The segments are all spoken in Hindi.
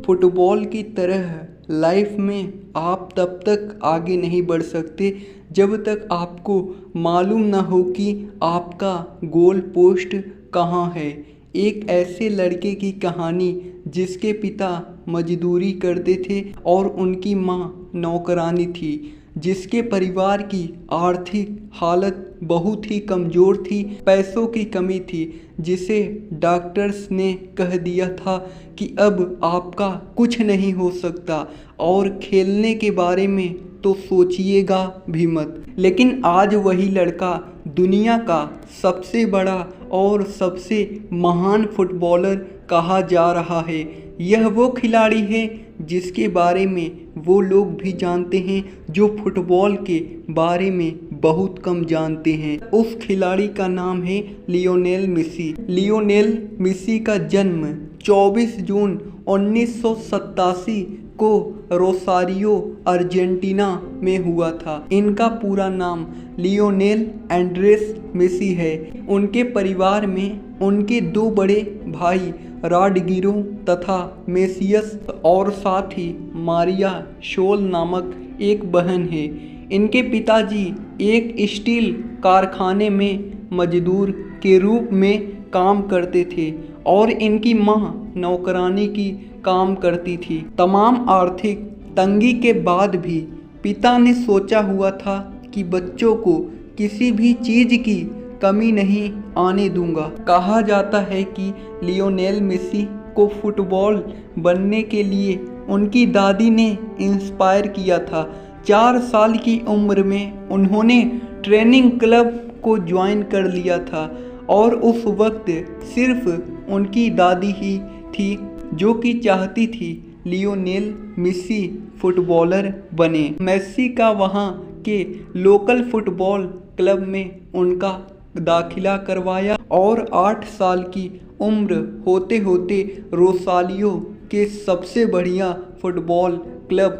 फुटबॉल की तरह लाइफ में आप तब तक आगे नहीं बढ़ सकते जब तक आपको मालूम ना हो कि आपका गोल पोस्ट कहाँ है। एक ऐसे लड़के की कहानी जिसके पिता मजदूरी करते थे और उनकी माँ नौकरानी थी, जिसके परिवार की आर्थिक हालत बहुत ही कमज़ोर थी, पैसों की कमी थी, जिसे डॉक्टर्स ने कह दिया था कि अब आपका कुछ नहीं हो सकता और खेलने के बारे में तो सोचिएगा भी मत। लेकिन आज वही लड़का दुनिया का सबसे बड़ा और सबसे महान फुटबॉलर कहा जा रहा है। यह वो खिलाड़ी है जिसके बारे में वो लोग भी जानते हैं जो फुटबॉल के बारे में बहुत कम जानते हैं। उस खिलाड़ी का नाम है लियोनेल मेसी। लियोनेल मेसी का जन्म 24 जून 1987 को रोसारियो अर्जेंटीना में हुआ था। इनका पूरा नाम लियोनेल एंड्रेस मेसी है। उनके परिवार में उनके दो बड़े भाई रॉड्रिगो तथा मेसियस और साथ ही मारिया शोल नामक एक बहन है। इनके पिताजी एक स्टील कारखाने में मजदूर के रूप में काम करते थे और इनकी मां नौकरानी की काम करती थी। तमाम आर्थिक तंगी के बाद भी पिता ने सोचा हुआ था कि बच्चों को किसी भी चीज़ की कमी नहीं आने दूंगा। कहा जाता है कि लियोनेल मेसी को फुटबॉल बनने के लिए उनकी दादी ने इंस्पायर किया था। 4 साल की उम्र में उन्होंने ट्रेनिंग क्लब को ज्वाइन कर लिया था और उस वक्त सिर्फ उनकी दादी ही थी जो कि चाहती थी लियोनेल मेसी फुटबॉलर बने। मेसी का वहाँ के लोकल फुटबॉल क्लब में उनका दाखिला करवाया और 8 साल की उम्र होते होते रोसारियो के सबसे बढ़िया फुटबॉल क्लब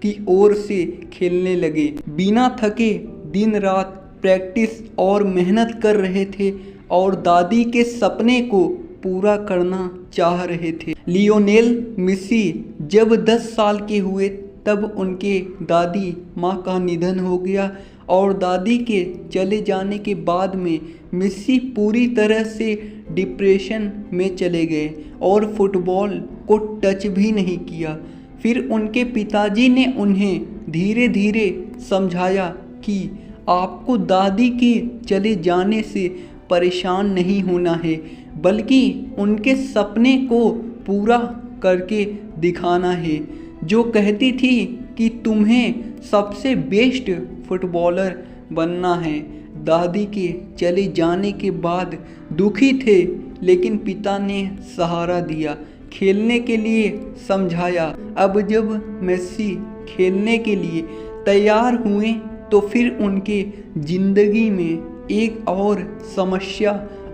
की ओर से खेलने लगे। बिना थके दिन रात प्रैक्टिस और मेहनत कर रहे थे और दादी के सपने को पूरा करना चाह रहे थे। लियोनेल मेसी जब 10 साल के हुए तब उनके दादी माँ का निधन हो गया और दादी के चले जाने के बाद में मेसी पूरी तरह से डिप्रेशन में चले गए और फुटबॉल को टच भी नहीं किया। फिर उनके पिताजी ने उन्हें धीरे धीरे समझाया कि आपको दादी के चले जाने से परेशान नहीं होना है, बल्कि उनके सपने को पूरा करके दिखाना है। जो कहती थी कि तुम्हें सबसे बेस्ट फुटबॉलर बनना है। दादी के चले जाने के बाद दुखी थे, लेकिन पिता ने सहारा दिया, खेलने के लिए समझाया। अब जब मेसी खेलने के लिए तैयार हुए तो फिर उनके ज़िंदगी में एक और समस्या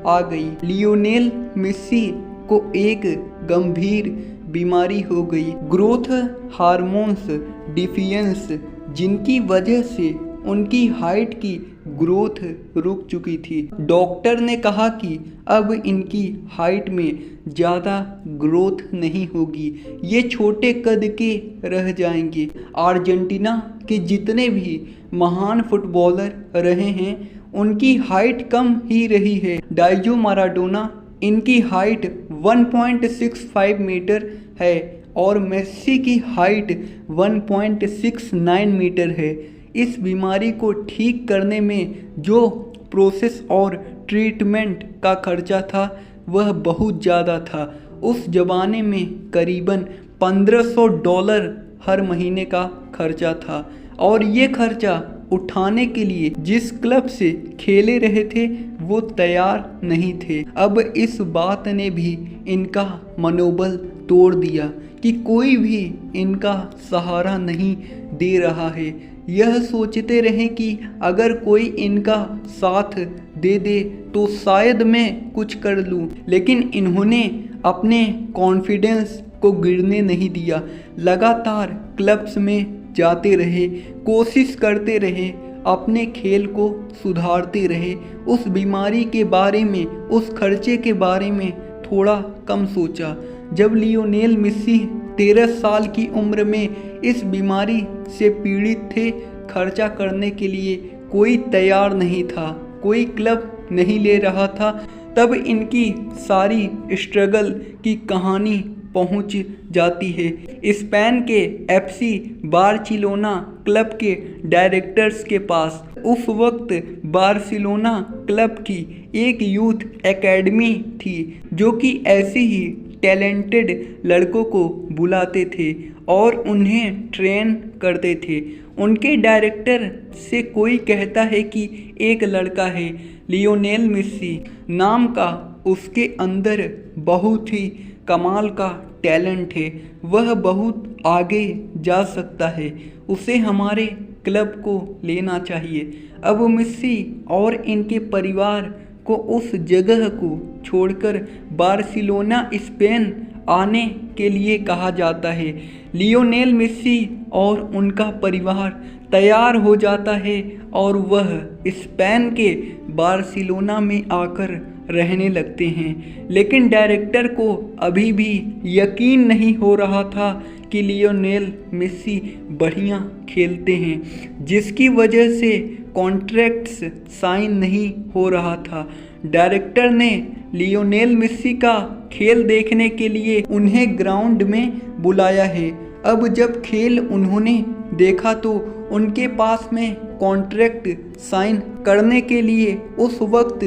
आ गई। लियोनेल मेसी को एक गंभीर बीमारी हो गई, ग्रोथ हार्मोन्स डिफिशिएंस, जिनकी वजह से उनकी हाइट की ग्रोथ रुक चुकी थी। डॉक्टर ने कहा कि अब इनकी हाइट में ज़्यादा ग्रोथ नहीं होगी, ये छोटे कद के रह जाएंगे। अर्जेंटीना के जितने भी महान फुटबॉलर रहे हैं उनकी हाइट कम ही रही है। डाइगो माराडोना, इनकी हाइट 1.65 मीटर है और मेसी की हाइट 1.69 मीटर है। इस बीमारी को ठीक करने में जो प्रोसेस और ट्रीटमेंट का खर्चा था वह बहुत ज़्यादा था। उस ज़माने में करीबन $1500 हर महीने का खर्चा था और ये खर्चा उठाने के लिए जिस क्लब से खेले रहे थे वो तैयार नहीं थे। अब इस बात ने भी इनका मनोबल तोड़ दिया कि कोई भी इनका सहारा नहीं दे रहा है। यह सोचते रहे कि अगर कोई इनका साथ दे दे तो शायद मैं कुछ कर लूँ, लेकिन इन्होंने अपने कॉन्फिडेंस को गिरने नहीं दिया। लगातार क्लब्स में जाते रहे, कोशिश करते रहे, अपने खेल को सुधारते रहे। उस बीमारी के बारे में, उस खर्चे के बारे में थोड़ा कम सोचा। जब लियोनेल मेसी 13 साल की उम्र में इस बीमारी से पीड़ित थे। खर्चा करने के लिए कोई तैयार नहीं था, कोई क्लब नहीं ले रहा था। तब इनकी सारी स्ट्रगल की कहानी पहुंच जाती है स्पेन के FC बार्सिलोना क्लब के डायरेक्टर्स के पास। उस वक्त बार्सिलोना क्लब की एक यूथ एकेडमी थी जो कि ऐसे ही टैलेंटेड लड़कों को बुलाते थे और उन्हें ट्रेन करते थे। उनके डायरेक्टर से कोई कहता है कि एक लड़का है लियोनेल मेसी नाम का, उसके अंदर बहुत ही कमाल का टैलेंट है, वह बहुत आगे जा सकता है, उसे हमारे क्लब को लेना चाहिए। अब मेसी और इनके परिवार को उस जगह को छोड़कर बार्सिलोना स्पेन आने के लिए कहा जाता है। लियोनेल मेसी और उनका परिवार तैयार हो जाता है और वह स्पेन के बार्सिलोना में आकर रहने लगते हैं। लेकिन डायरेक्टर को अभी भी यकीन नहीं हो रहा था कि लियोनेल मेसी बढ़िया खेलते हैं, जिसकी वजह से कॉन्ट्रैक्ट्स साइन नहीं हो रहा था। डायरेक्टर ने लियोनेल मेसी का खेल देखने के लिए उन्हें ग्राउंड में बुलाया है। अब जब खेल उन्होंने देखा तो उनके पास में कॉन्ट्रैक्ट साइन करने के लिए उस वक्त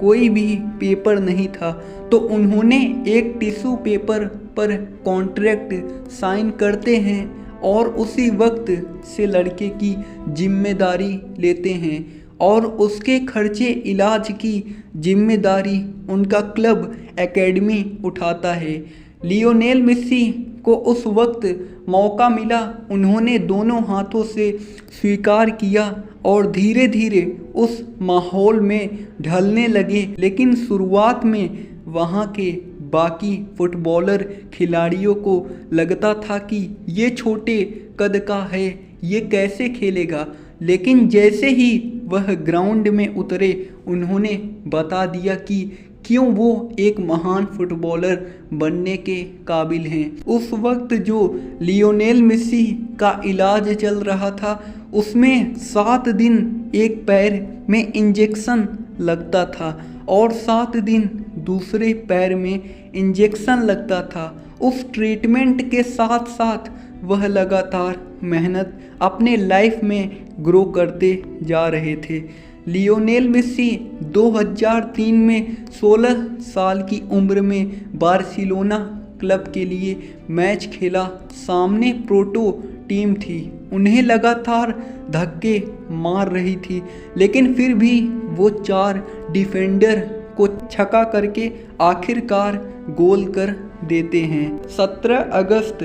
कोई भी पेपर नहीं था, तो उन्होंने एक टिश्यू पेपर पर कॉन्ट्रैक्ट साइन करते हैं और उसी वक्त से लड़के की जिम्मेदारी लेते हैं और उसके खर्चे इलाज की जिम्मेदारी उनका क्लब एकेडमी उठाता है। लियोनेल मेसी को उस वक्त मौका मिला, उन्होंने दोनों हाथों से स्वीकार किया और धीरे धीरे उस माहौल में ढलने लगे। लेकिन शुरुआत में वहाँ के बाकी फुटबॉलर खिलाड़ियों को लगता था कि ये छोटे कद का है, ये कैसे खेलेगा। लेकिन जैसे ही वह ग्राउंड में उतरे उन्होंने बता दिया कि क्यों वो एक महान फुटबॉलर बनने के काबिल हैं। उस वक्त जो लियोनेल मेसी का इलाज चल रहा था उसमें 7 दिन एक पैर में इंजेक्शन लगता था और 7 दिन दूसरे पैर में इंजेक्शन लगता था। उस ट्रीटमेंट के साथ साथ वह लगातार मेहनत अपने लाइफ में ग्रो करते जा रहे थे। लियोनेल मेसी 2003 में 16 साल की उम्र में बार्सिलोना क्लब के लिए मैच खेला। सामने प्रोटो टीम थी, उन्हें लगातार धक्के मार रही थी, लेकिन फिर भी वो 4 डिफेंडर को छक्का करके आखिरकार गोल कर देते हैं। 17 अगस्त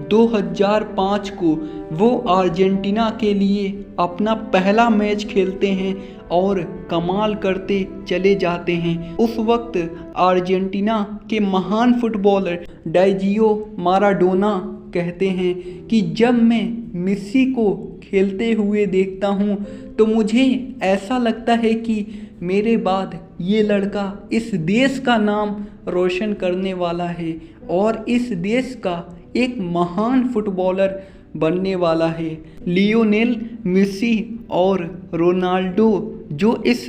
2005 को वो अर्जेंटीना के लिए अपना पहला मैच खेलते हैं और कमाल करते चले जाते हैं। उस वक्त अर्जेंटीना के महान फुटबॉलर डायजियो माराडोना कहते हैं कि जब मैं मेसी को खेलते हुए देखता हूँ तो मुझे ऐसा लगता है कि मेरे बाद ये लड़का इस देश का नाम रोशन करने वाला है और इस देश का एक महान फुटबॉलर बनने वाला है। लियोनेल मेसी और रोनाल्डो जो इस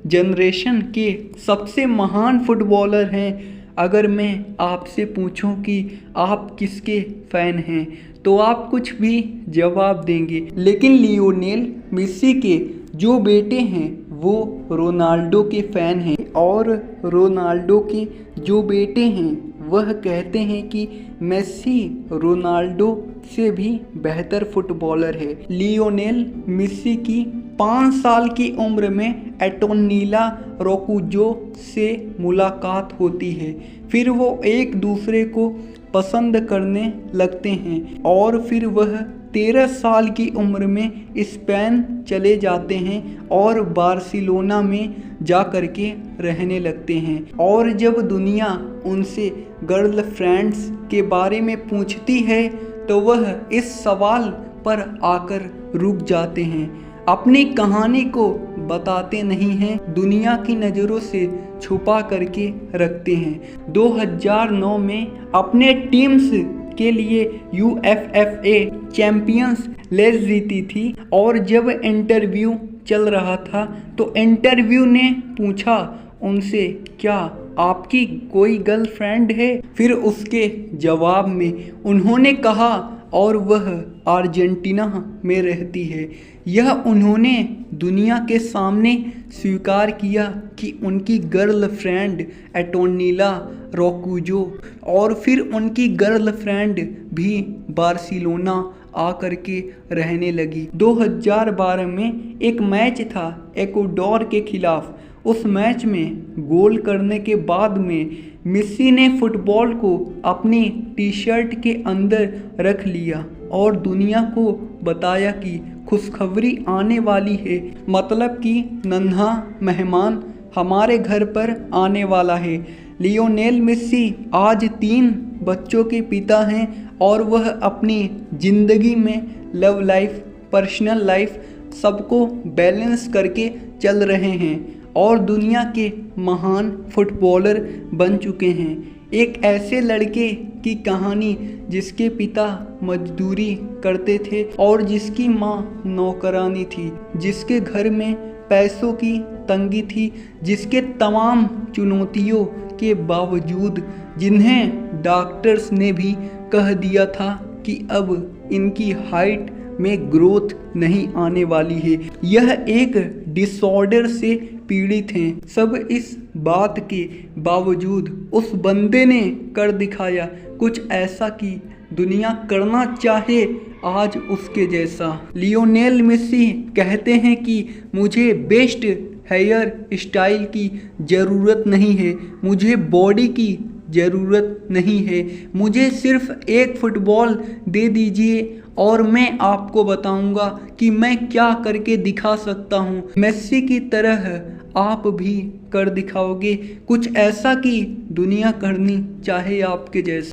जनरेशन के सबसे महान फुटबॉलर हैं। अगर मैं आपसे पूछूं कि आप किसके फ़ैन हैं तो आप कुछ भी जवाब देंगे, लेकिन लियोनेल मेसी के जो बेटे हैं वो रोनाल्डो के फ़ैन हैं और रोनाल्डो के जो बेटे हैं वह कहते हैं कि मेसी रोनाल्डो से भी बेहतर फुटबॉलर है। लियोनेल मेसी की 5 साल की उम्र में एंटोनिला रोकुजो से मुलाकात होती है, फिर वो एक दूसरे को पसंद करने लगते हैं और फिर वह 13 साल की उम्र में स्पेन चले जाते हैं और बार्सिलोना में जा कर के रहने लगते हैं। और जब दुनिया उनसे गर्लफ्रेंड्स के बारे में पूछती है तो वह इस सवाल पर आकर रुक जाते हैं, अपनी कहानी को बताते नहीं हैं, दुनिया की नज़रों से छुपा करके रखते हैं। 2009 में अपने टीम्स के लिए UFFA चैंपियंस लेग जीती थी। और जब इंटरव्यू चल रहा था तो इंटरव्यू ने पूछा उनसे, क्या आपकी कोई गर्लफ्रेंड है? फिर उसके जवाब में उन्होंने कहा और वह अर्जेंटीना में रहती है। यह उन्होंने दुनिया के सामने स्वीकार किया कि उनकी गर्लफ्रेंड एंटोनिला रोकुजो, और फिर उनकी गर्लफ्रेंड भी बार्सिलोना आकर के रहने लगी। 2012 में एक मैच था इक्वाडोर के खिलाफ। उस मैच में गोल करने के बाद में मेसी ने फुटबॉल को अपनी टी शर्ट के अंदर रख लिया और दुनिया को बताया कि खुशखबरी आने वाली है, मतलब कि नन्हा मेहमान हमारे घर पर आने वाला है। लियोनेल मेसी आज 3 बच्चों के पिता हैं और वह अपनी ज़िंदगी में लव लाइफ, पर्सनल लाइफ सबको बैलेंस करके चल रहे हैं और दुनिया के महान फुटबॉलर बन चुके हैं। एक ऐसे लड़के की कहानी जिसके पिता मजदूरी करते थे और जिसकी माँ नौकरानी थी, जिसके घर में पैसों की तंगी थी, जिसके तमाम चुनौतियों के बावजूद जिन्हें डॉक्टर्स ने भी कह दिया था कि अब इनकी हाइट में ग्रोथ नहीं आने वाली है, यह एक डिसऑर्डर से पीड़ित हैं। सब इस बात के बावजूद उस बंदे ने कर दिखाया कुछ ऐसा कि दुनिया करना चाहे आज उसके जैसा। लियोनेल मेसी कहते हैं कि मुझे बेस्ट हेयर स्टाइल की ज़रूरत नहीं है, मुझे बॉडी की ज़रूरत नहीं है, मुझे सिर्फ एक फुटबॉल दे दीजिए और मैं आपको बताऊंगा कि मैं क्या करके दिखा सकता हूं। मेसी की तरह आप भी कर दिखाओगे कुछ ऐसा कि दुनिया करनी चाहे आपके जैसा।